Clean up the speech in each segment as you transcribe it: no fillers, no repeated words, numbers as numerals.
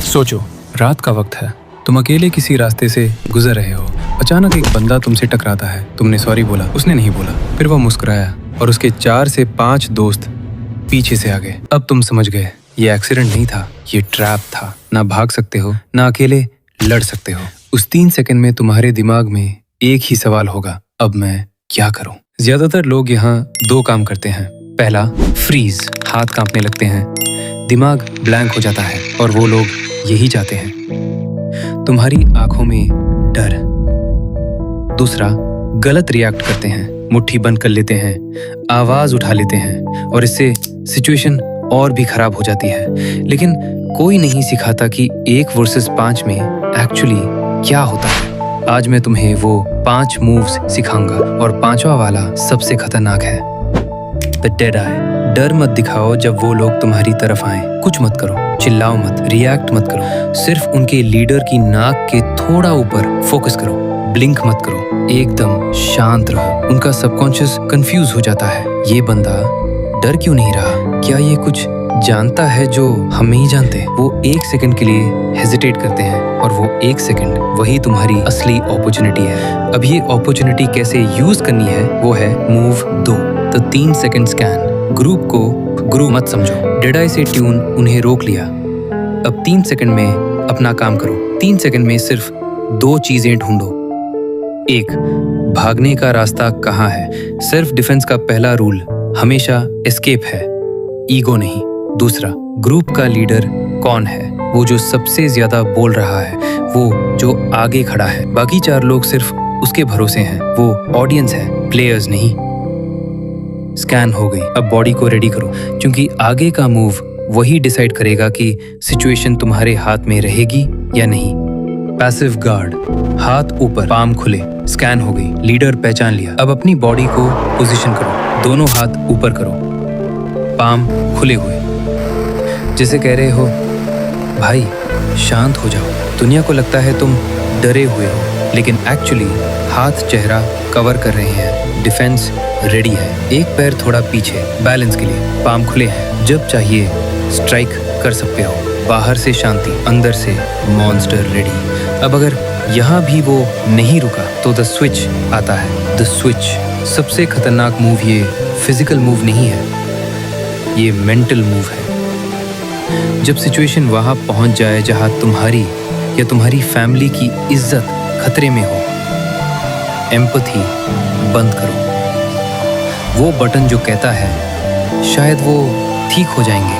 सोचो, रात का वक्त है, तुम अकेले किसी रास्ते से गुजर रहे हो। अचानक एक बंदा तुमसे टकराता है। तुमने सॉरी बोला, उसने नहीं बोला। फिर वह मुस्कुराया और उसके 4 से 5 दोस्त पीछे से आ गए। अब तुम समझ गए, ये एक्सीडेंट नहीं था, ये ट्रैप था। ना भाग सकते हो, ना अकेले लड़ सकते हो। उस 3 सेकंड में तुम्हारे दिमाग में एक ही सवाल होगा, अब मैं क्या करूं? ज्यादातर लोग यहाँ 2 काम करते हैं। पहला, फ्रीज, हाथ कांपने लगते हैं, दिमाग ब्लैंक हो जाता है, और वो लोग यही चाहते हैं, तुम्हारी आंखों में डर। दूसरा, गलत रिएक्ट करते हैं, मुट्ठी बंद कर लेते हैं, आवाज उठा लेते हैं, और इससे सिचुएशन और भी खराब हो जाती है। लेकिन कोई नहीं सिखाता कि 1 वर्सेस 5 में एक्चुअली क्या होता है। आज मैं तुम्हें वो 5 मूव्स सिखाऊंगा, और 5वां वाला सबसे खतरनाक है, द डेड आई। डर मत दिखाओ जब वो लोग तुम्हारी तरफ आए। कुछ मत करो, चिल्लाओ मत, रिएक्ट मत करो। सिर्फ उनके लीडर की नाक के थोड़ा ऊपर फोकस करो। ब्लिंक मत करो, एकदम शांत रहो। उनका सबकॉन्शियस कंफ्यूज हो जाता है, ये बंदा डर क्यों नहीं रहा? क्या ये कुछ जानता है जो हम नहीं जानते? वो 1 सेकंड के लिए हेजिटेट करते हैं, और वो 1 सेकंड वही तुम्हारी असली अपॉर्चुनिटी है। अब ये अपॉर्चुनिटी कैसे यूज करनी है, वो है मूव 2, तो 3 सेकंड स्कैन। ग्रुप को गुरु मत समझो। डेड आई से ट्यून उन्हें रोक लिया। अब 3 सेकंड में अपना काम करो। 3 सेकंड में सिर्फ 2 चीजें ढूंढो। 1, भागने का रास्ता कहाँ है? सेल्फ डिफेंस का पहला रूल हमेशा एस्केप है, ईगो नहीं। दूसरा, ग्रुप का लीडर कौन है? वो जो सबसे ज्यादा बोल रहा है, वो जो आगे खड़ा है। बाकी 4 लोग सिर्फ उसके भरोसे हैं। वो ऑडियंस है, प्लेयर्स नहीं। स्कैन हो गई, अब बॉडी को रेडी करो, क्योंकि आगे का मूव वही डिसाइड करेगा कि सिचुएशन तुम्हारे हाथ में रहेगी या नहीं। पैसिव गार्ड, हाथ ऊपर, पाम खुले। स्कैन हो गई, लीडर पहचान लिया। अब अपनी बॉडी को पोजीशन करो, दोनों हाथ ऊपर करो, पाम खुले हुए, जैसे कह रहे हो, भाई शांत हो जाओ। दुनिया को लगता है तुम डरे हुए हो, लेकिन एक्चुअली हाथ चेहरा कवर कर रहे हैं। डिफेंस रेडी है, एक पैर थोड़ा पीछे, बैलेंस के लिए। पाम खुले हैं, जब चाहिए स्ट्राइक कर सकते हो। बाहर से शांति, अंदर से मॉन्स्टर रेडी। अब अगर यहाँ भी वो नहीं रुका तो द स्विच आता है। द स्विच सबसे खतरनाक मूव ये फिजिकल मूव नहीं है, ये मेंटल मूव है। जब सिचुएशन वहां पहुंच जाए जहां तुम्हारी या तुम्हारी फैमिली की इज्जत खतरे में हो, एम्पैथी बंद करो। वो बटन जो कहता है शायद वो ठीक हो जाएंगे,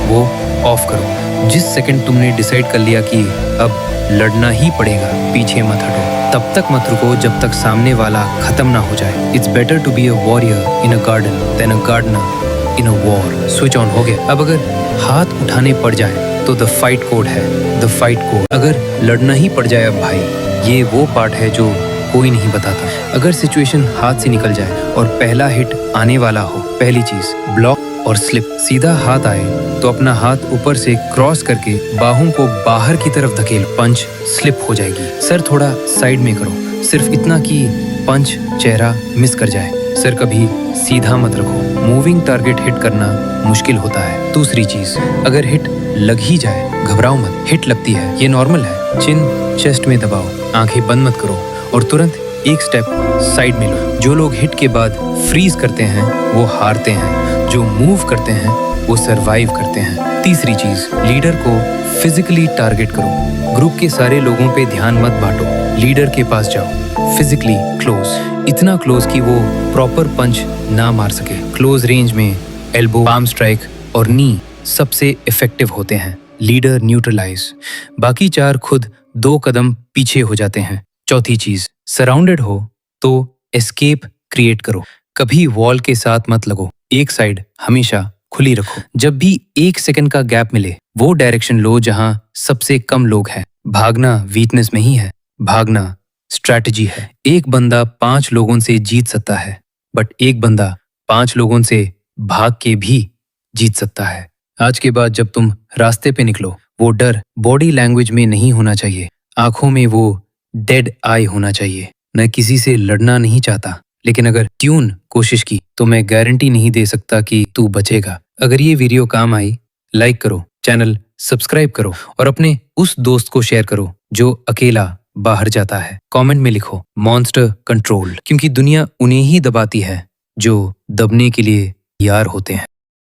वो ऑफ करो। जिस सेकंड तुमने डिसाइड कर लिया कि अब लड़ना ही पड़ेगा, पीछे मत हटो। तब तक मत रुको जब तक सामने वाला खत्म ना हो जाए। It's better to be a warrior in a garden than a gardener in a war. Switch on हो गया। अब अगर हाथ उठाने पड़ जाए तो द फाइट कोड है, द फाइट कोड। अगर लड़ना ही पड़ जाए अब भाई, ये वो पार्ट है जो कोई नहीं बताता। अगर सिचुएशन हाथ से निकल जाए और पहला हिट आने वाला हो, पहली चीज ब्लॉक और स्लिप। सीधा हाथ आए तो अपना हाथ ऊपर से क्रॉस करके बाहों को बाहर की तरफ धकेल, पंच स्लिप हो जाएगी। सर थोड़ा साइड में करो, सिर्फ इतना कि पंच चेहरा मिस कर जाए। सर कभी सीधा मत रखो, मूविंग टारगेट हिट करना मुश्किल होता है। दूसरी चीज, अगर हिट लग ही जाए घबराओ मत, हिट लगती है, ये नॉर्मल है। चिन चेस्ट में दबाओ, आंखें बंद मत करो, और तुरंत एक स्टेप साइड में लो। जो लोग हिट के बाद फ्रीज करते हैं वो हारते हैं, जो मूव करते हैं वो सरवाइव करते हैं। तीसरी चीज, लीडर को फिजिकली टारगेट करो। ग्रुप के सारे लोगों पे ध्यान मत बांटो, लीडर के पास जाओ, फिजिकली क्लोज, इतना क्लोज कि वो प्रॉपर पंच ना मार सके। क्लोज रेंज में एल्बो, पाम स्ट्राइक और नी सबसे इफेक्टिव होते हैं। लीडर न्यूट्रलाइज, बाकी 4 खुद 2 कदम पीछे हो जाते हैं। चौथी चीज, सराउंडेड हो तो एस्केप क्रिएट करो, कभी वॉल के साथ मत लगो, एक साइड हमेशा खुली रखो। जब भी 1 सेकंड का गैप मिले वो डायरेक्शन लो जहां सबसे कम लोग हैं। भागना वीकनेस नहीं है, भागना स्ट्रैटेजी है। एक बंदा 5 लोगों से जीत सकता है, बट एक बंदा 5 लोगों से भाग के भी जीत सकता है। आज के बाद जब तुम रास्ते पे निकलो, वो डर बॉडी लैंग्वेज में नहीं होना चाहिए, आंखों में वो डेड आई होना चाहिए। मैं किसी से लड़ना नहीं चाहता, लेकिन अगर ट्यून कोशिश की तो मैं गारंटी नहीं दे सकता कि तू बचेगा। अगर ये वीडियो काम आई, लाइक करो, चैनल सब्सक्राइब करो और अपने उस दोस्त को शेयर करो जो अकेला बाहर जाता है। कमेंट में लिखो मॉन्स्टर कंट्रोल, क्योंकि दुनिया उन्हें ही दबाती है जो दबने के लिए तैयार होते हैं।